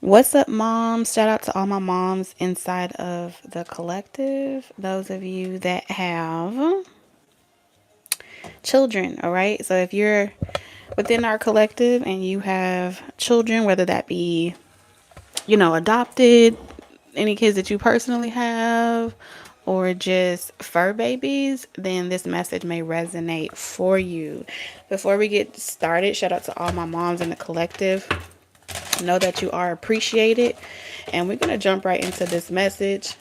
What's up, moms? Shout out to all my moms inside of the collective. Those of you that have children, all right? So if you're within our collective and you have children, whether that be, adopted, any kids that you personally have, or just fur babies, then this message may resonate for you. Before we get started, shout out to all my moms in the collective. Know that you are appreciated. And we're going to jump right into this message.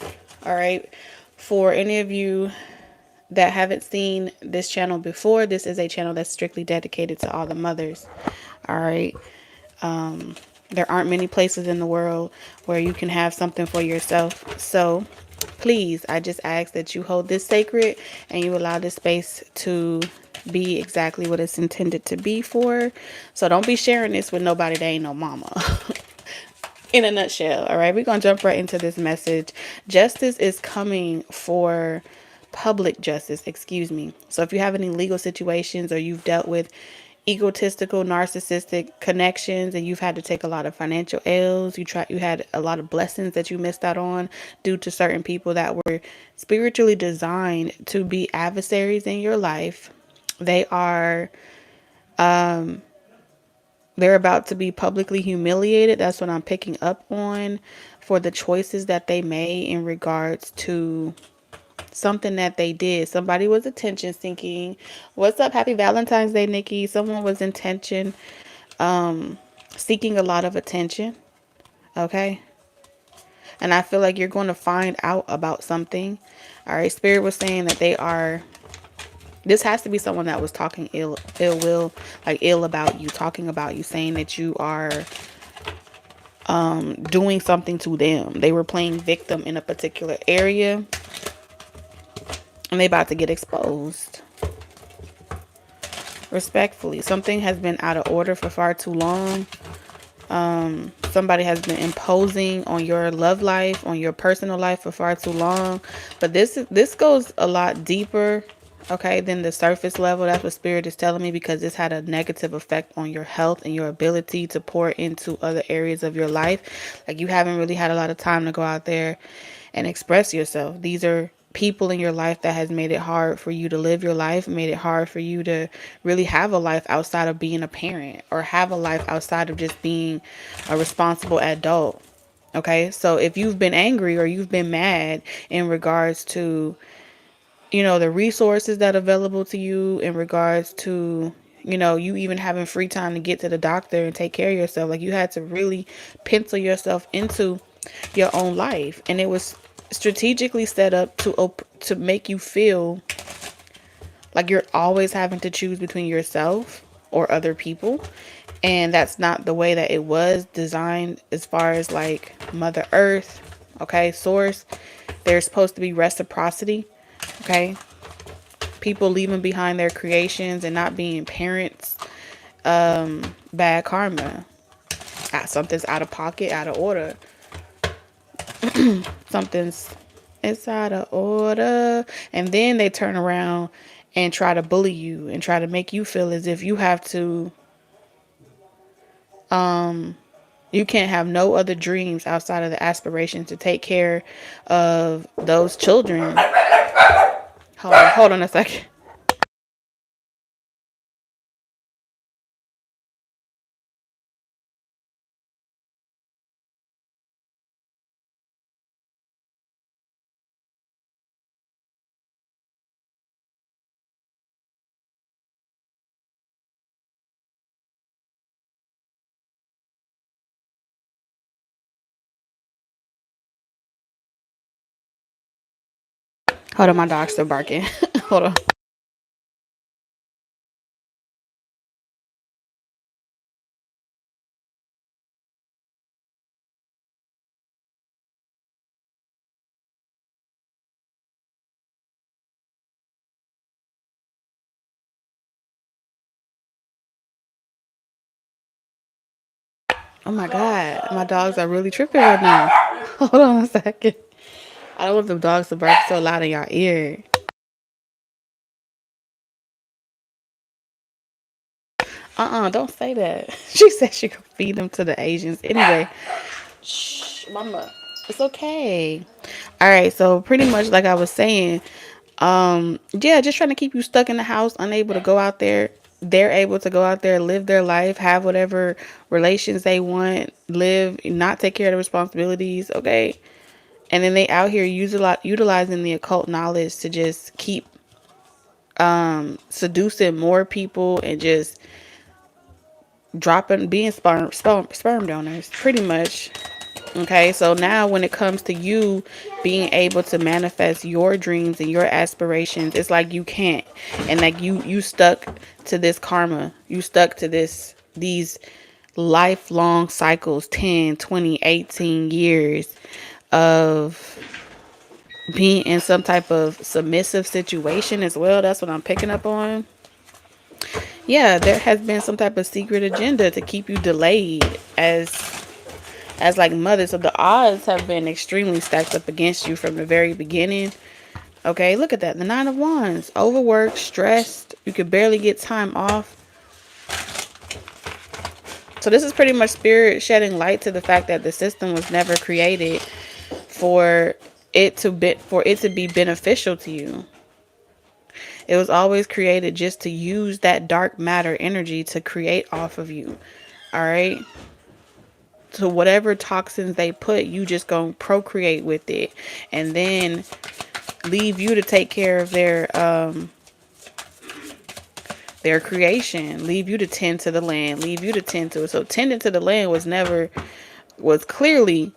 All right. For any of you that haven't seen this channel before, this is a channel that's strictly dedicated to all the mothers. All right. There aren't many places in the world where you can have something for yourself. So please, I just ask that you hold this sacred and you allow this space to be exactly what it's intended to be for. So don't be sharing this with nobody that ain't no mama. In a nutshell, all right, we're gonna jump right into this message. Justice is coming for public justice, excuse me. So if you have any legal situations or you've dealt with egotistical narcissistic connections and you've had to take a lot of financial L's, you had a lot of blessings that you missed out on due to certain people that were spiritually designed to be adversaries in your life. They are they're about to be publicly humiliated. That's what I'm picking up on, for the choices that they made in regards to something that they did. Somebody was attention seeking. What's up? Happy Valentine's Day, Nikki. Someone was intention seeking a lot of attention. Okay. And I feel like you're going to find out about something. All right. Spirit was saying that this has to be someone that was talking ill will, like ill about you, talking about you, saying that you are doing something to them. They were playing victim in a particular area and they about to get exposed. Respectfully, something has been out of order for far too long. Somebody has been imposing on your love life, on your personal life for far too long. But this goes a lot deeper, okay, than the surface level. That's what Spirit is telling me, because this had a negative effect on your health and your ability to pour into other areas of your life. Like, you haven't really had a lot of time to go out there and express yourself. These are people in your life that has made it hard for you to live your life, made it hard for you to really have a life outside of being a parent, or have a life outside of just being a responsible adult. Okay, so if you've been angry or you've been mad in regards to, the resources that are available to you, in regards to, you even having free time to get to the doctor and take care of yourself, like, you had to really pencil yourself into your own life, and it was strategically set up to make you feel like you're always having to choose between yourself or other people. And that's not the way that it was designed, as far as like Mother Earth, okay, source. There's supposed to be reciprocity, okay? People leaving behind their creations and not being parents, bad karma. Something's out of pocket, out of order. Something's it's out of order. And then they turn around and try to bully you and try to make you feel as if you have to, you can't have no other dreams outside of the aspiration to take care of those children. Hold on a second. Hold on, my dog's still barking. Hold on. Oh my God, my dogs are really tripping right now. Hold on a second. I don't want the dogs to bark so loud in your ear. Don't say that. She said she could feed them to the Asians. Anyway, Shh, mama. It's okay. All right, so pretty much like I was saying, yeah, just trying to keep you stuck in the house, unable to go out there. They're able to go out there, live their life, have whatever relations they want, live, not take care of the responsibilities, okay? And then they out here utilizing the occult knowledge to just keep seducing more people and just dropping, being sperm donors, pretty much. Okay, so now when it comes to you being able to manifest your dreams and your aspirations, it's like you can't. And like you stuck to this karma. You stuck to these lifelong cycles, 10, 20, 18 years of being in some type of submissive situation as well. That's what I'm picking up on. Yeah, there has been some type of secret agenda to keep you delayed as like mother. So the odds have been extremely stacked up against you from the very beginning. Okay, look at that. The 9 of Wands. Overworked, stressed. You could barely get time off. So this is pretty much spirit shedding light to the fact that the system was never created for it to be beneficial to you. It was always created just to use that dark matter energy to create off of you. All right. So whatever toxins they put, you just gonna procreate with it, and then leave you to take care of their creation. Leave you to tend to the land. Leave you to tend to it. So tending to the land was clearly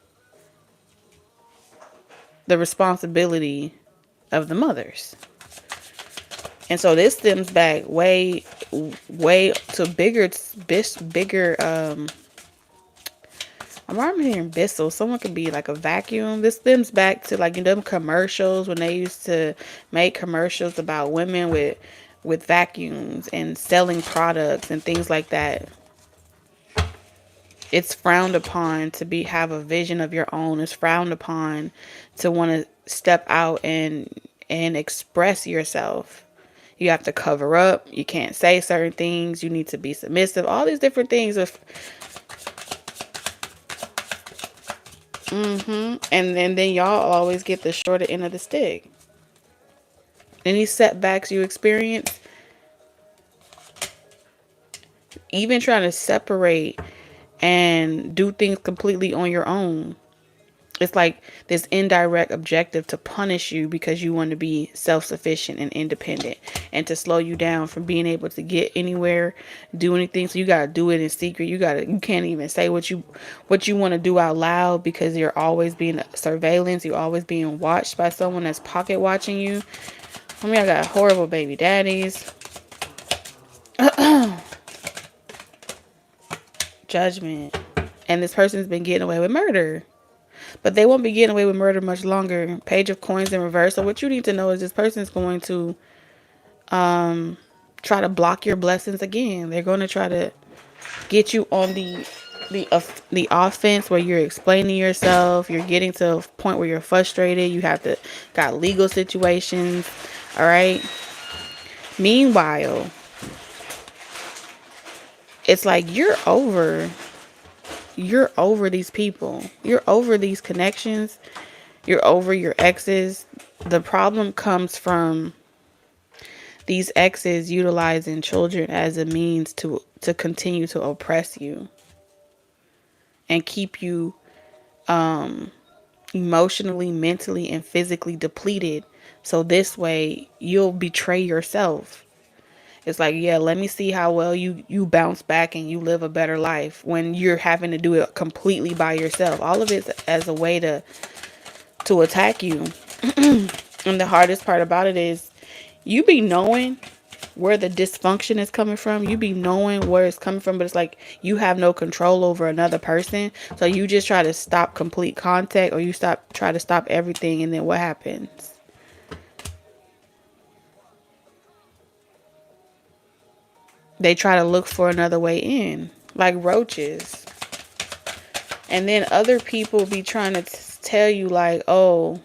the responsibility of the mothers. And so this stems back way to bigger. I'm hearing Bissell. Someone could be like a vacuum. This stems back to like in them commercials when they used to make commercials about women with vacuums and selling products and things like that. It's frowned upon to have a vision of your own. It's frowned upon to want to step out and express yourself. You have to cover up. You can't say certain things. You need to be submissive. All these different things of and then y'all always get the shorter end of the stick. Any setbacks you experience, even trying to separate and do things completely on your own. It's like this indirect objective to punish you because you want to be self-sufficient and independent, and to slow you down from being able to get anywhere, do anything. So you got to do it in secret. You can't even say what you want to do out loud because you're always being surveillance. You're always being watched by someone that's pocket watching you. I mean, I got horrible baby daddies. Judgment. And this person's been getting away with murder. But they won't be getting away with murder much longer. Page of Coins in reverse. So what you need to know is this person's going to try to block your blessings again. They're going to try to get you on the offense where you're explaining yourself. You're getting to a point where you're frustrated. You got legal situations. All right. Meanwhile, it's like you're over these people. You're over these connections. You're over your exes. The problem comes from these exes utilizing children as a means to continue to oppress you and keep you emotionally, mentally, and physically depleted. So this way you'll betray yourself. It's like, yeah, let me see how well you bounce back and you live a better life when you're having to do it completely by yourself. All of it as a way to attack you. And the hardest part about it is you be knowing where the dysfunction is coming from. You be knowing where it's coming from, but it's like you have no control over another person. So you just try to stop complete contact, or you try to stop everything, and then what happens? They try to look for another way in, like roaches. And then other people be trying to tell you like, oh,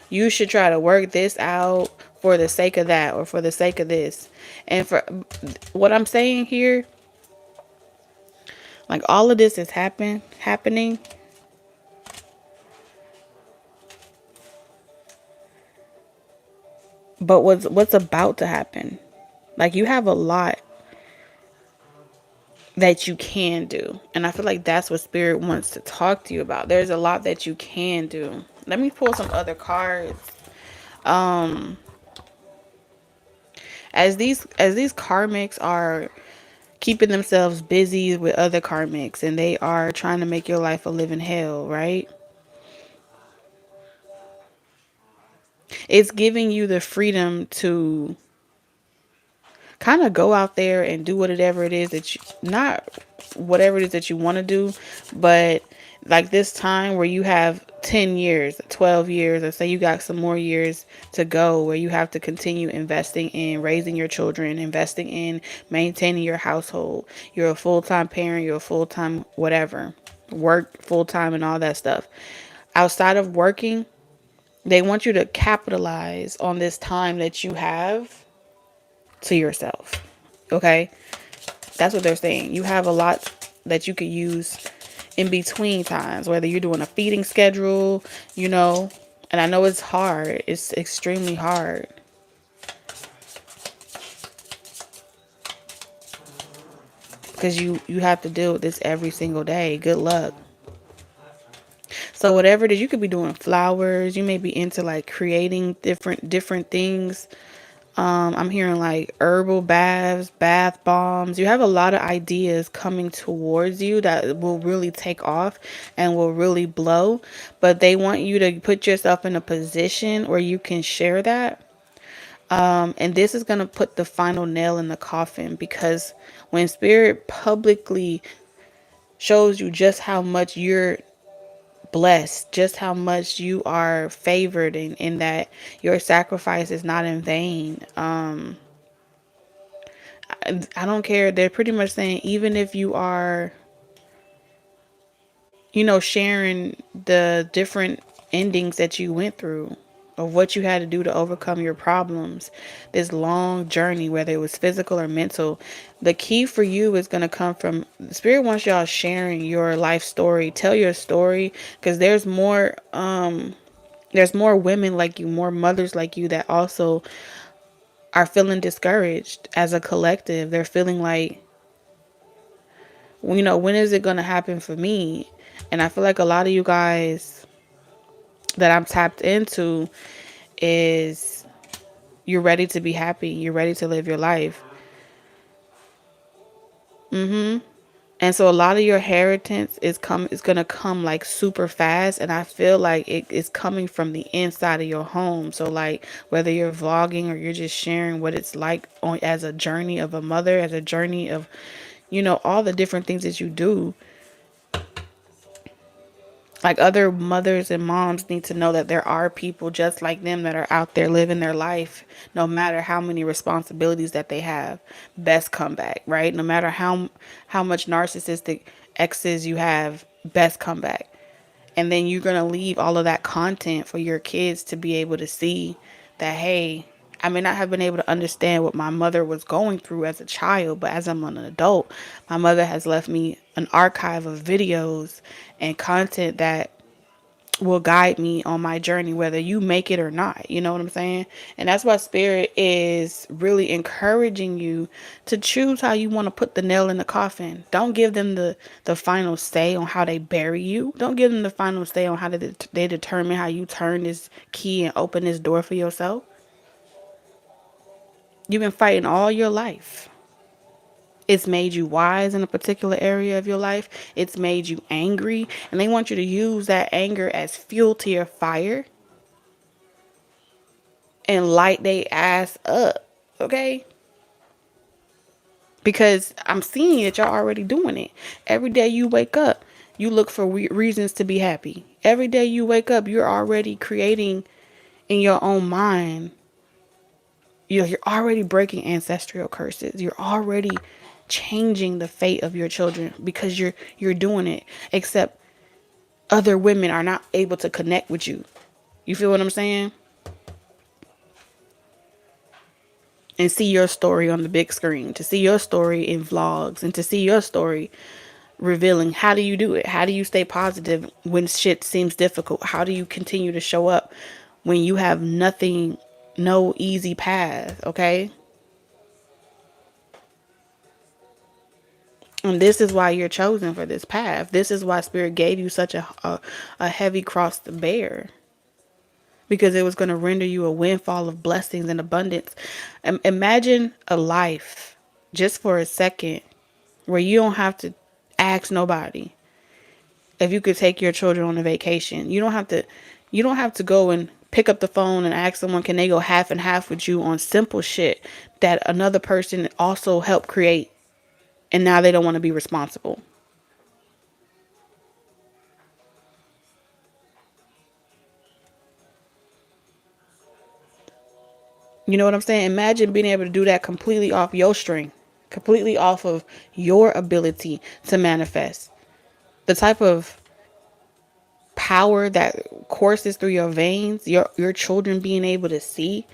you should try to work this out for the sake of that or for the sake of this. And for what I'm saying here, like all of this is happening. But what's about to happen? Like, you have a lot that you can do. And I feel like that's what spirit wants to talk to you about. There's a lot that you can do. Let me pull some other cards. Um as these karmics are keeping themselves busy with other karmics, and they are trying to make your life a living hell, right? It's giving you the freedom to kind of go out there and do whatever it is that you, not whatever it is that you want to do, but like this time where you have 10 years, 12 years, or say you got some more years to go, where you have to continue investing in raising your children, investing in maintaining your household. You're a full-time parent, you're a full-time whatever, work full-time and all that stuff. Outside of working, they want you to capitalize on this time that you have to yourself. Okay? That's what they're saying. You have a lot that you could use in between times, whether you're doing a feeding schedule, you know, and I know it's hard. It's extremely hard because you have to deal with this every single day. Good luck. So whatever it is, you could be doing flowers. You may be into like creating different things. I'm hearing like herbal baths, bath bombs. You have a lot of ideas coming towards you that will really take off and will really blow. But they want you to put yourself in a position where you can share that. And this is going to put the final nail in the coffin, because when spirit publicly shows you just how much you're blessed, just how much you are favored, in that your sacrifice is not in vain. I don't care. They're pretty much saying, even if you are, sharing the different endings that you went through, of what you had to do to overcome your problems, this long journey, whether it was physical or mental, the key for you is going to come from spirit wants y'all sharing your life story. Tell your story, because there's more women like you, more mothers like you, that also are feeling discouraged as a collective. They're feeling like, when is it going to happen for me? And I feel like a lot of you guys that I'm tapped into is, you're ready to be happy. You're ready to live your life. And so a lot of your inheritance is going to come like super fast. And I feel like it is coming from the inside of your home. So like, whether you're vlogging or you're just sharing what it's like as a journey of a mother, as a journey of, all the different things that you do. Like, other mothers and moms need to know that there are people just like them that are out there living their life, no matter how many responsibilities that they have. Best comeback, right? No matter how much narcissistic exes you have, best comeback. And then you're gonna leave all of that content for your kids to be able to see that, hey, I may not have been able to understand what my mother was going through as a child, but as I'm an adult, my mother has left me an archive of videos and content that will guide me on my journey, whether you make it or not. You know what I'm saying? And that's why spirit is really encouraging you to choose how you want to put the nail in the coffin. Don't give them the final say on how they bury you. Don't give them the final say on how they determine how you turn this key and open this door for yourself. You've been fighting all your life. It's made you wise in a particular area of your life. It's made you angry. And they want you to use that anger as fuel to your fire and light they ass up. Okay? Because I'm seeing that y'all already doing it. Every day you wake up, you look for reasons to be happy. Every day you wake up, you're already creating in your own mind. You're already breaking ancestral curses. You're already changing the fate of your children because you're doing it. Except other women are not able to connect with you. You feel what I'm saying? And see your story on the big screen, to see your story in vlogs, and to see your story revealing how do you do it? How do you stay positive when shit seems difficult? How do you continue to show up when you have nothing no easy path, okay? And this is why you're chosen for this path. This is why Spirit gave you such a heavy cross to bear. Because it was going to render you a windfall of blessings and abundance. Imagine a life, just for a second, where you don't have to ask nobody if you could take your children on a vacation. You don't have to go and pick up the phone and ask someone, can they go half and half with you on simple shit that another person also helped create, and now they don't want to be responsible. You know what I'm saying? Imagine being able to do that completely off your string, completely off of your ability to manifest. The type of power that courses through your veins, your children being able to see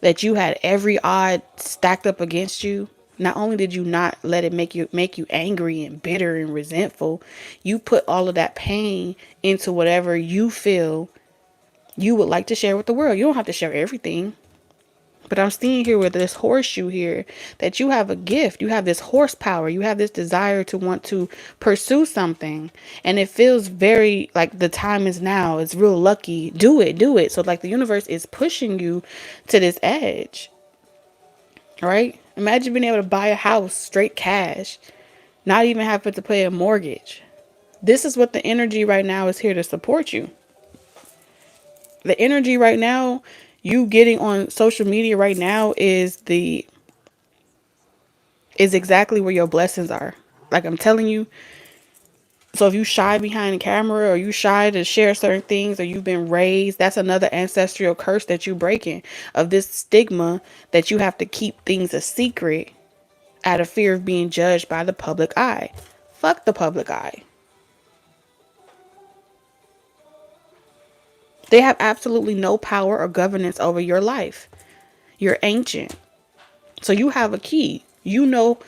that you had every odd stacked up against you. Not only did you not let it make you angry and bitter and resentful, you put all of that pain into whatever you feel you would like to share with the world. You don't have to share everything. But I'm seeing here with this horseshoe here that you have a gift. You have this horsepower. You have this desire to want to pursue something. And it feels very like the time is now. It's real lucky. Do it. Do it. So like the universe is pushing you to this edge. Right? Imagine being able to buy a house straight cash. Not even having to pay a mortgage. This is what the energy right now is here to support you. The energy right now, you getting on social media right now is exactly where your blessings are. Like I'm telling you. So if you shy behind the camera, or you shy to share certain things, or you've been raised, that's another ancestral curse that you breaking, of this stigma that you have to keep things a secret out of fear of being judged by the public eye. Fuck the public eye. They have absolutely no power or governance over your life. You're ancient. So you have a key. You know,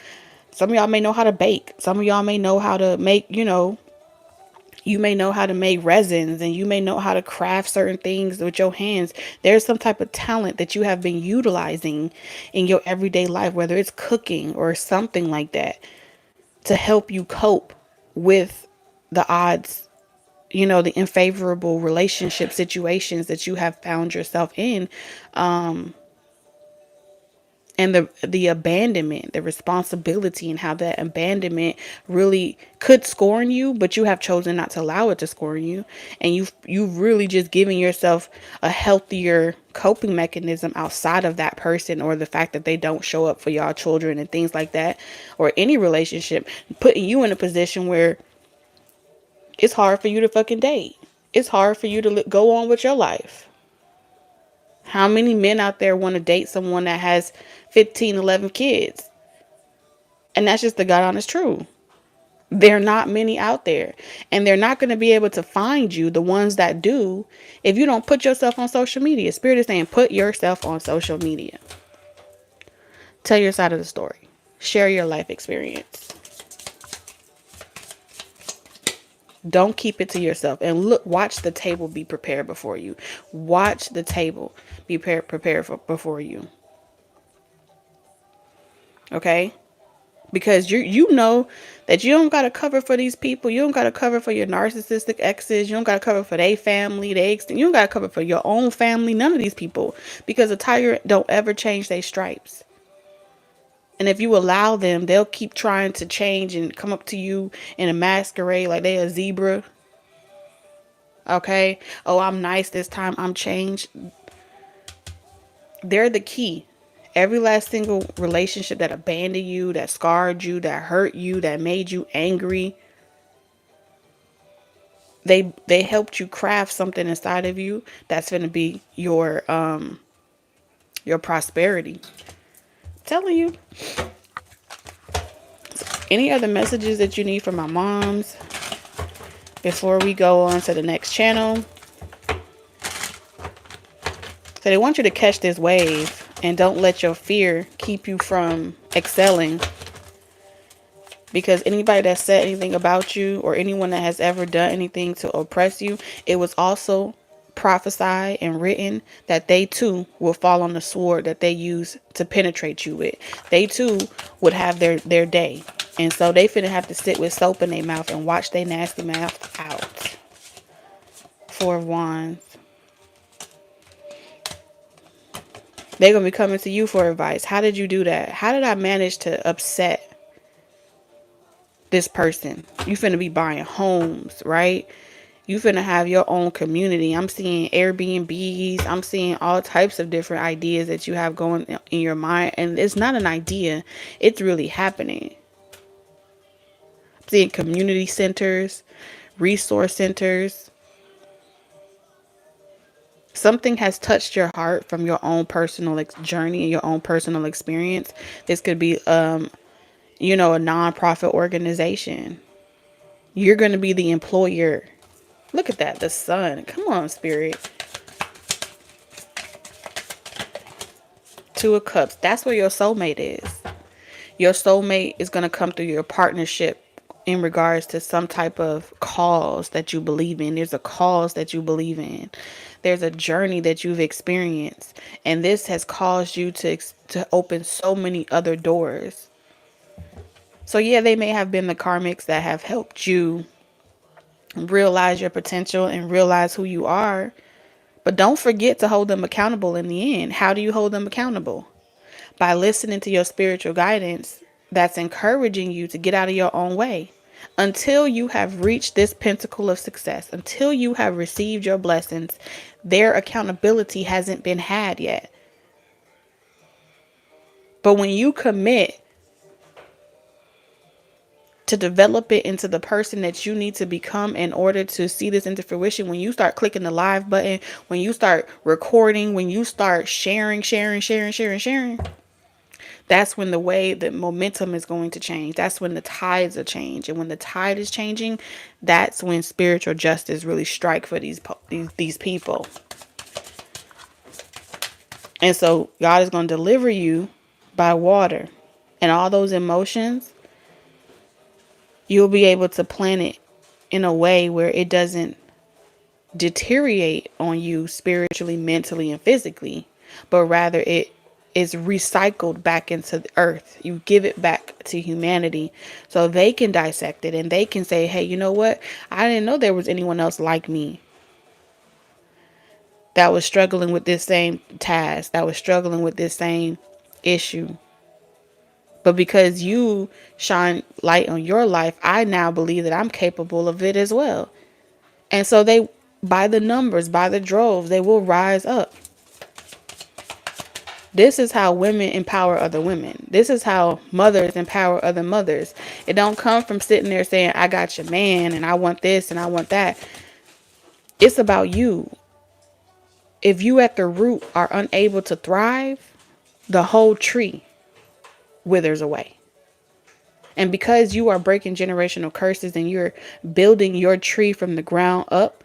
some of y'all may know how to bake. Some of y'all may know how to make, you may know how to make resins, and you may know how to craft certain things with your hands. There's some type of talent that you have been utilizing in your everyday life, whether it's cooking or something like that, to help you cope with the odds, the unfavorable relationship situations that you have found yourself in. And the abandonment, the responsibility, and how that abandonment really could scorn you, but you have chosen not to allow it to scorn you. And you've really just given yourself a healthier coping mechanism outside of that person, or the fact that they don't show up for y'all children and things like that, or any relationship, putting you in a position where it's hard for you to fucking date. It's hard for you to go on with your life. How many men out there want to date someone that has 15, 11 kids? And that's just the God honest truth. There are not many out there. And they're not going to be able to find you, the ones that do, if you don't put yourself on social media. Spirit is saying, put yourself on social media. Tell your side of the story. Share your life experience. Don't keep it to yourself. And watch the table be prepared before you. Watch the table be prepared before you. Okay? Because you know that you don't got to cover for these people. You don't got to cover for your narcissistic exes. You don't got to cover for their family, you don't got to cover for your own family. None of these people. Because a tiger don't ever change their stripes. And if you allow them, they'll keep trying to change and come up to you in a masquerade like they a zebra. Okay? Oh, I'm nice this time. I'm changed. They're the key. Every last single relationship that abandoned you, that scarred you, that hurt you, that made you angry, they helped you craft something inside of you that's going to be your prosperity. I'm telling you. Any other messages that you need from my moms before we go on to the next channel? So they want you to catch this wave and don't let your fear keep you from excelling. Because anybody that said anything about you, or anyone that has ever done anything to oppress you, it was also prophesied and written that they too will fall on the sword that they use to penetrate you with. They too would have their day. And so they finna have to sit with soap in their mouth and watch their nasty mouth out. Four of Wands. They're going to be coming to you for advice. How did you do that? How did I manage to upset this person? You finna be buying homes, right? You finna have your own community. I'm seeing Airbnbs. I'm seeing all types of different ideas that you have going in your mind. And it's not an idea. It's really happening. I'm seeing community centers, resource centers. Something has touched your heart from your own personal journey and your own personal experience. This could be, a nonprofit organization. You're going to be the employer. Look at that. The sun. Come on, Spirit. Two of Cups. That's where your soulmate is. Your soulmate is going to come through your partnership in regards to some type of cause that you believe in. There's a cause that you believe in. There's a journey that you've experienced. And this has caused you to open so many other doors. So yeah, they may have been the karmics that have helped you realize your potential and realize who you are. But don't forget to hold them accountable in the end. How do you hold them accountable? By listening to your spiritual guidance that's encouraging you to get out of your own way. Until you have reached this pinnacle of success, until you have received your blessings, their accountability hasn't been had yet. But when you commit to develop it into the person that you need to become in order to see this into fruition, when you start clicking the live button, when you start recording, when you start sharing, that's when the momentum is going to change. That's when the tides are changing. And when the tide is changing, that's when spiritual justice really strike for these people. And so God is going to deliver you by water. And all those emotions, you'll be able to plan it in a way where it doesn't deteriorate on you spiritually, mentally, and physically, but rather it is recycled back into the earth. You give it back to humanity so they can dissect it and they can say, hey, you know what? I didn't know there was anyone else like me that was struggling with this same task, that was struggling with this same issue. But because you shine light on your life, I now believe that I'm capable of it as well. And so they, by the numbers, by the droves, they will rise up. This is how women empower other women. This is how mothers empower other mothers. It don't come from sitting there saying, I got your man and I want this and I want that. It's about you. If you at the root are unable to thrive, the whole tree withers away. And because you are breaking generational curses and you're building your tree from the ground up,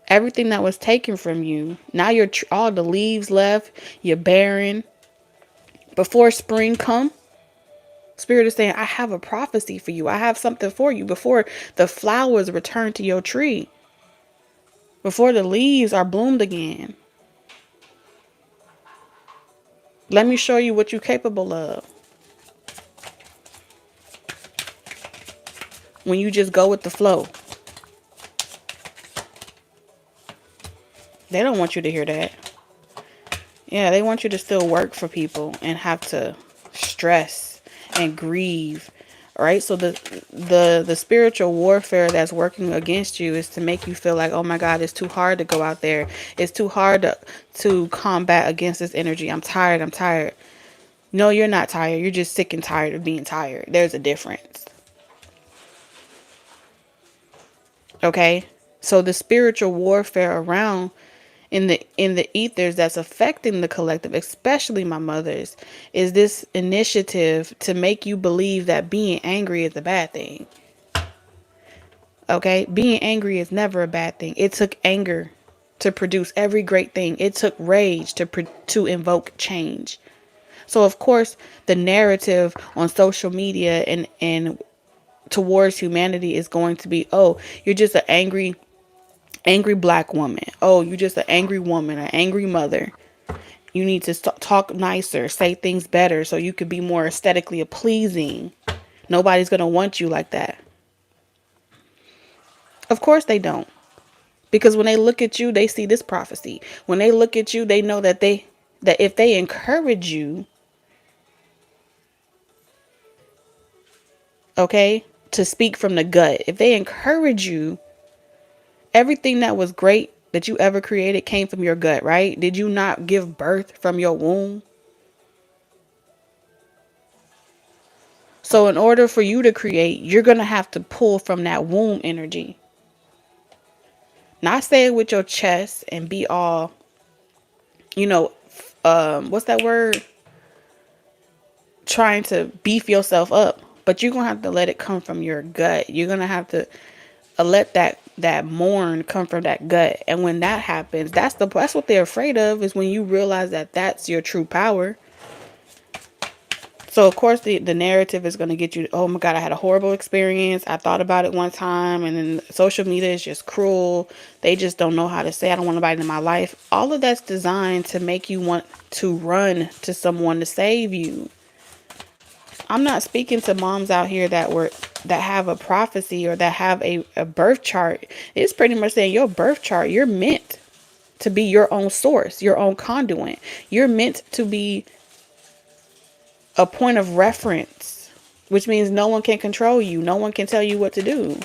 everything that was taken from you, now you're all the leaves left, you're barren. Before spring come, Spirit is saying, I have a prophecy for you. I have something for you. Before the flowers return to your tree, before the leaves are bloomed again, let me show you what you're capable of. When you just go with the flow. They don't want you to hear that. Yeah, they want you to still work for people and have to stress and grieve, right? So the spiritual warfare that's working against you is to make you feel like, oh my God, it's too hard to go out there. It's too hard to combat against this energy. I'm tired. No, you're not tired. You're just sick and tired of being tired. There's a difference. Okay? So the spiritual warfare around in the ethers that's affecting the collective, especially my mothers, is this initiative to make you believe that being angry is a bad thing. Okay? Being angry is never a bad thing. It took anger to produce every great thing. It took rage to invoke change. So of course, the narrative on social media and towards humanity is going to be, oh, you're just an angry Angry black woman. Oh, you just an angry woman, an angry mother. You need to talk nicer, say things better so you could be more aesthetically pleasing. Nobody's going to want you like that. Of course they don't. Because when they look at you, they see this prophecy. When they look at you, they know that if they encourage you, okay, to speak from the gut, if they encourage you, everything that was great that you ever created came from your gut, right? Did you not give birth from your womb? So in order for you to create, you're going to have to pull from that womb energy. Not say it with your chest and be all, you know, what's that word? Trying to beef yourself up. But you're going to have to let it come from your gut. You're going to have to let that mourn come from that gut. And when that happens, that's what they're afraid of, is when you realize that that's your true power. So of course the narrative is going to get you, oh my God, I had a horrible experience. I thought about it one time, and then social media is just cruel. They just don't know how to say, I don't want nobody in my life. All of that's designed to make you want to run to someone to save you. I'm not speaking to moms out here that have a prophecy or that have a birth chart. It's pretty much saying your birth chart, you're meant to be your own source, your own conduit. You're meant to be a point of reference, which means no one can control you. No one can tell you what to do.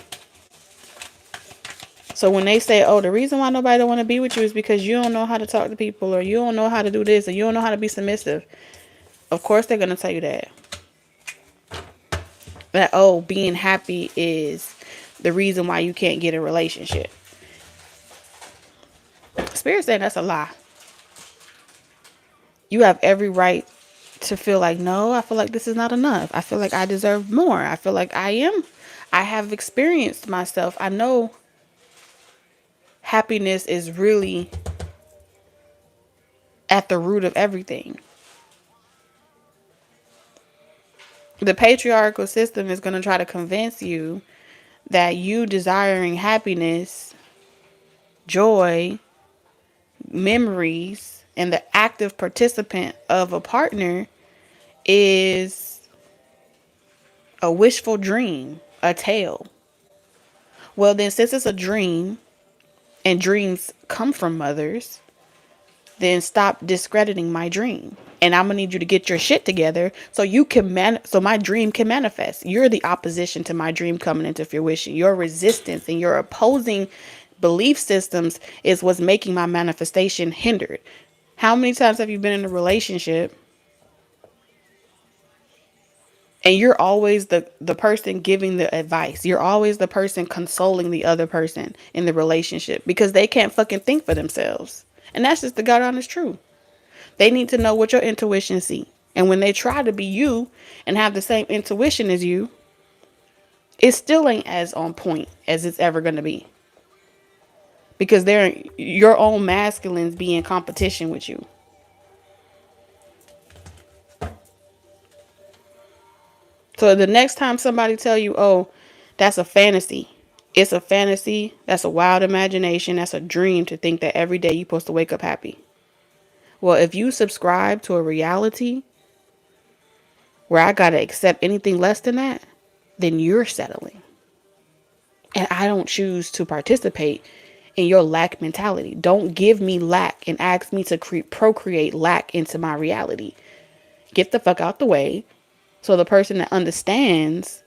So when they say, oh, the reason why nobody don't want to be with you is because you don't know how to talk to people, or you don't know how to do this, or you don't know how to be submissive. Of course they're going to tell you that. That, oh, being happy is the reason why you can't get a relationship. Spirit saying that's a lie. You have every right to feel like, no, I feel like this is not enough. I feel like I deserve more. I feel like I have experienced myself. I know happiness is really at the root of everything. The patriarchal system is going to try to convince you that you desiring happiness, joy, memories, and the active participant of a partner is a wishful dream, a tale. Well, then, since it's a dream and dreams come from mothers, then stop discrediting my dream. And I'm going to need you to get your shit together so you can so my dream can manifest. You're the opposition to my dream coming into fruition. Your resistance and your opposing belief systems is what's making my manifestation hindered. How many times have you been in a relationship and you're always the person giving the advice? You're always the person consoling the other person in the relationship because they can't fucking think for themselves. And that's just the God honest truth. They need to know what your intuition see. And when they try to be you and have the same intuition as you, it still ain't as on point as it's ever going to be. Because they're your own masculines be in competition with you. So the next time somebody tell you, oh, that's a fantasy. It's a fantasy. That's a wild imagination. That's a dream to think that every day you're supposed to wake up happy. Well, if you subscribe to a reality where I got to accept anything less than that, then you're settling. And I don't choose to participate in your lack mentality. Don't give me lack and ask me to procreate lack into my reality. Get the fuck out the way so the person that understands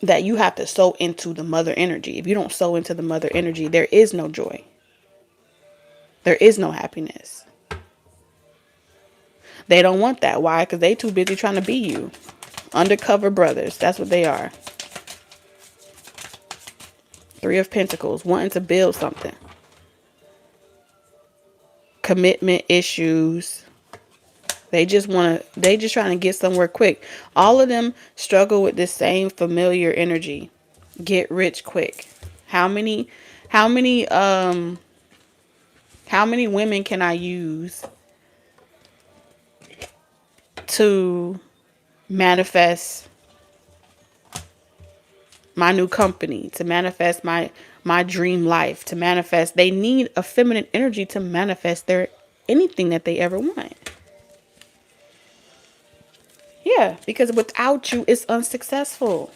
that you have to sow into the mother energy. If you don't sow into the mother energy, there is no joy. There is no happiness. They don't want that. Why? Because they too busy trying to be you. Undercover brothers. That's what they are. Three of Pentacles. Wanting to build something. Commitment issues. They just trying to get somewhere quick. All of them struggle with this same familiar energy. Get rich quick. How many women can I use to manifest my new company, to manifest my dream life, to manifest. They need a feminine energy to manifest their anything that they ever want. Yeah, because without you, it's unsuccessful.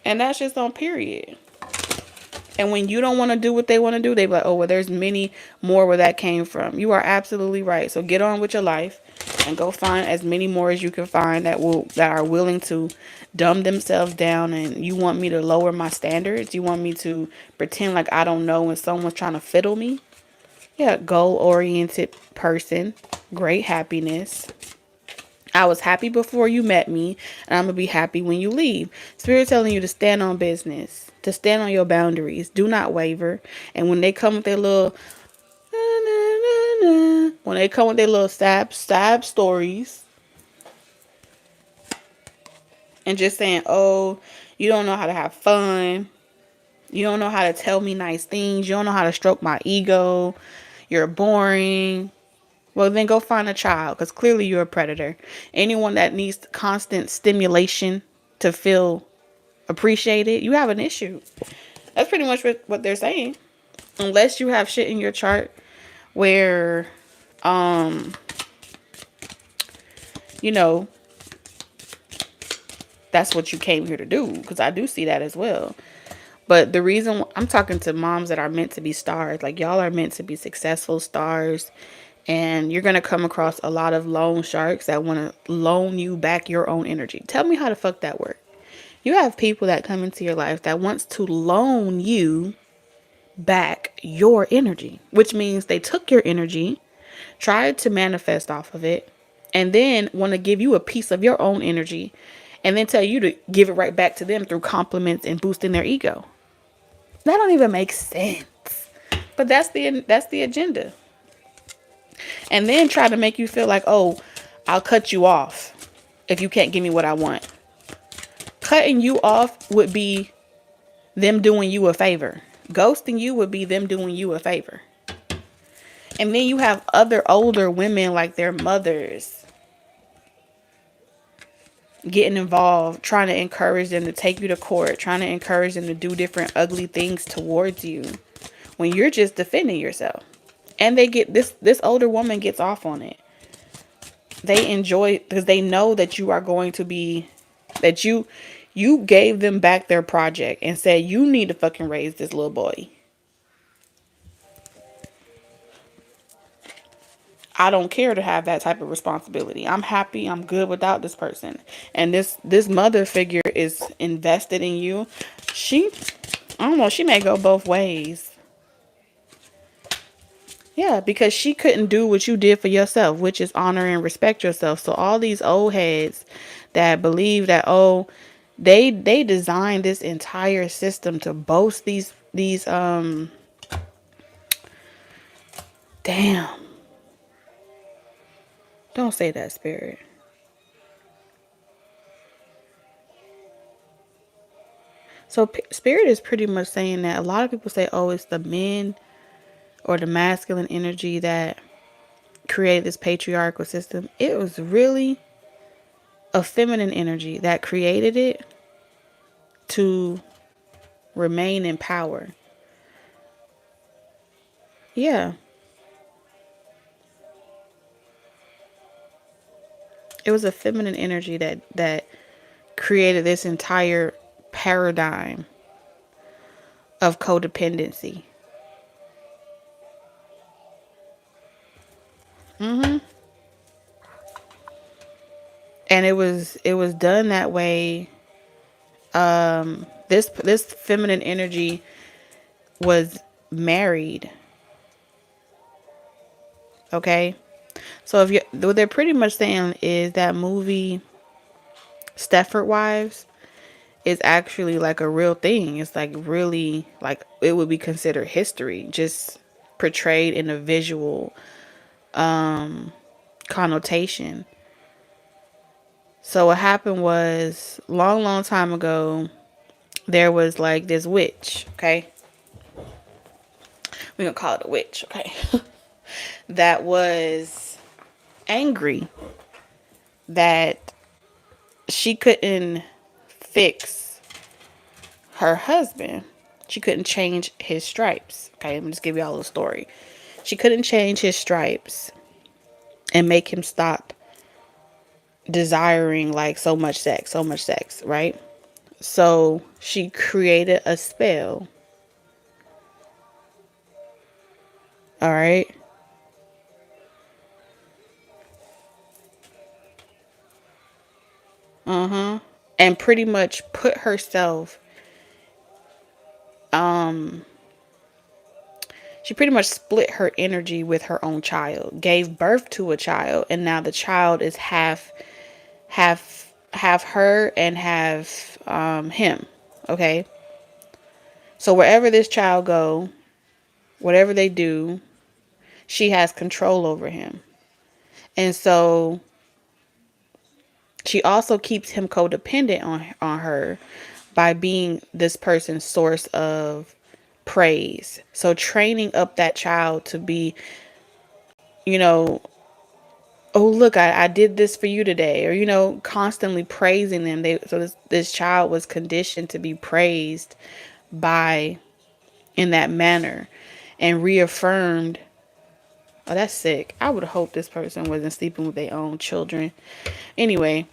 And that's just on period. And when you don't want to do what they want to do, they be like, oh, well, there's many more where that came from. You are absolutely right. So get on with your life and go find as many more as you can find that are willing to dumb themselves down. And you want me to lower my standards? You want me to pretend like I don't know when someone's trying to fiddle me? Yeah, goal-oriented person, great happiness. I was happy before you met me, and I'm going to be happy when you leave. Spirit telling you to stand on business, to stand on your boundaries. Do not waver. And when they come with their little, when they come with their little stab stories, and just saying, oh, you don't know how to have fun. You don't know how to tell me nice things. You don't know how to stroke my ego. You're boring. Well, then go find a child, because clearly you're a predator. Anyone that needs constant stimulation to feel appreciated, you have an issue. That's pretty much what they're saying. Unless you have shit in your chart where, you know, that's what you came here to do, because I do see that as well. But the reason I'm talking to moms that are meant to be stars, like y'all are meant to be successful stars. And you're going to come across a lot of loan sharks that want to loan you back your own energy. Tell me how the fuck that works. You have people that come into your life that wants to loan you back your energy, which means they took your energy, tried to manifest off of it, and then want to give you a piece of your own energy and then tell you to give it right back to them through compliments and boosting their ego. That don't even make sense. But that's the agenda. And then try to make you feel like, oh, I'll cut you off if you can't give me what I want. Cutting you off would be them doing you a favor. Ghosting you would be them doing you a favor. And then you have other older women, like their mothers, getting involved, trying to encourage them to take you to court, trying to encourage them to do different ugly things towards you when you're just defending yourself. And they get this older woman gets off on it. They enjoy, because they know that you are going to be, that you gave them back their project and said, you need to fucking raise this little boy. I don't care to have that type of responsibility. I'm happy. I'm good without this person. And this mother figure is invested in you. I don't know, she may go both ways. Yeah, because she couldn't do what you did for yourself, which is honor and respect yourself. So all these old heads that believe that, oh, they designed this entire system to boast these damn. Don't say that, Spirit. So Spirit is pretty much saying that a lot of people say, oh, it's the men or the masculine energy that created this patriarchal system. It was really a feminine energy that created it to remain in power. Yeah. It was a feminine energy that created this entire paradigm of codependency. And it was done that way. This feminine energy was married. Okay? So if you what they're pretty much saying is that movie Stepford Wives is actually like a real thing. It's like really, like, it would be considered history, just portrayed in a visual connotation. So what happened was, long time ago, there was like this witch, okay? We're gonna call it a witch, okay? That was angry that she couldn't fix her husband. She couldn't change his stripes. Okay, let me just give you all a little story. She couldn't change his stripes and make him stop desiring like so much sex, right? So she created a spell. All right. And pretty much put herself, she pretty much split her energy with her own child, gave birth to a child, and now the child is half her and half him. Okay. So wherever this child go, whatever they do, she has control over him. And so she also keeps him codependent on her by being this person's source of praise. So training up that child to be, you know, oh look, I did this for you today, or constantly praising them. So this child was conditioned to be praised by in that manner and reaffirmed. Oh, that's sick. I would hope this person wasn't sleeping with their own children. Anyway,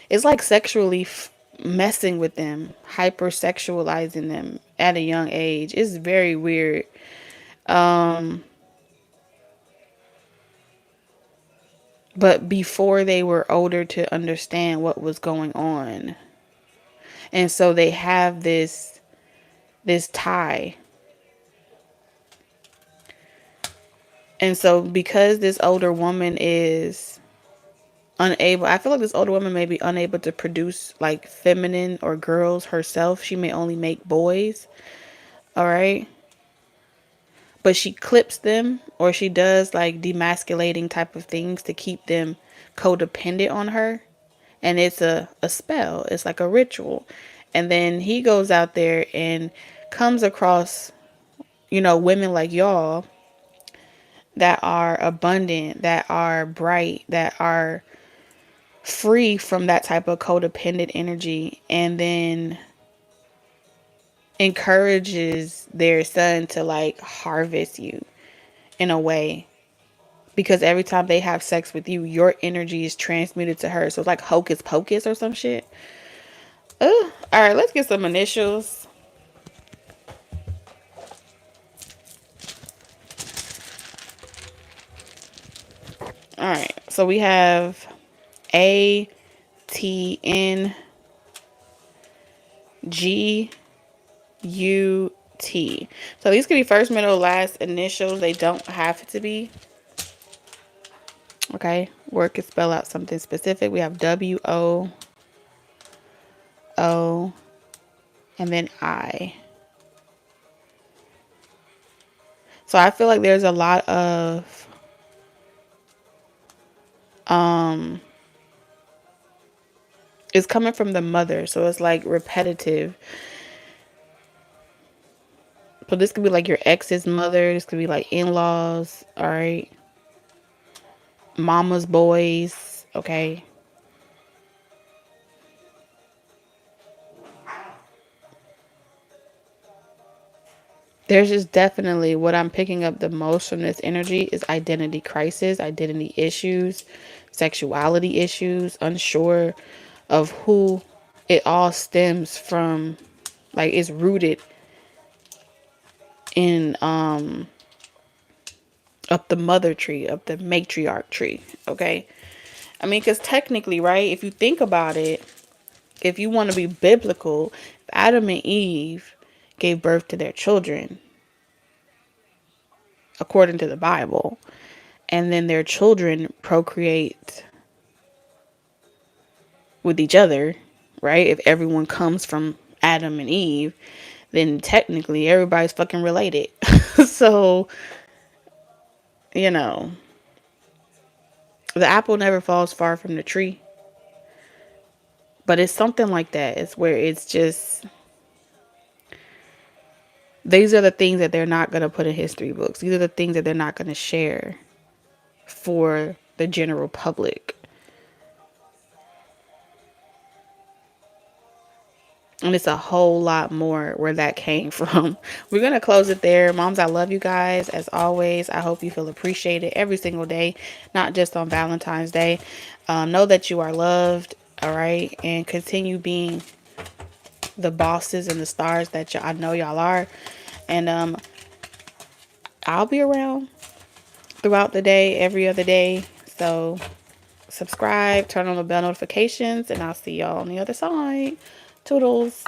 it's like sexually messing with them, hypersexualizing them at a young age. It's very weird. But before they were older to understand what was going on. And so they have this tie. And so because this older woman is unable, I feel like this older woman may be unable to produce like feminine or girls herself. She may only make boys. All right. But she clips them, or she does like demasculating type of things to keep them codependent on her. And it's a spell. It's like a ritual. And then he goes out there and comes across, women like y'all that are abundant, that are bright, that are free from that type of codependent energy, and then encourages their son to like harvest you in a way, because every time they have sex with you, your energy is transmuted to her. So it's like hocus pocus or some shit. All right, let's get some initials. All right, so we have A, T, N, G, U, T. So these could be first, middle, last initials. They don't have to be. Okay, word could spell out something specific. We have W, O, O, and then I. So I feel like there's a lot of it's coming from the mother, so it's like repetitive. So this could be like your ex's mother, this could be like in-laws, all right, mama's boys, okay. There's just definitely, what I'm picking up the most from this energy is identity crisis, identity issues, sexuality issues, unsure of who. It all stems from, like, it's rooted in up the mother tree, up the matriarch tree, okay? I mean, because technically, right, if you think about it, if you want to be biblical, Adam and Eve gave birth to their children according to the Bible, and then their children procreate with each other, right? If everyone comes from Adam and Eve, then technically everybody's fucking related. So, you know, the apple never falls far from the tree. But it's something like that. It's where it's just, these are the things that they're not going to put in history books. These are the things that they're not going to share for the general public. And it's a whole lot more where that came from. We're going to close it there. Moms, I love you guys. As always, I hope you feel appreciated every single day, not just on Valentine's Day. Know that you are loved, all right? And continue being the bosses and the stars that I know y'all are. And I'll be around throughout the day, every other day. So subscribe, turn on the bell notifications, and I'll see y'all on the other side. Toodles.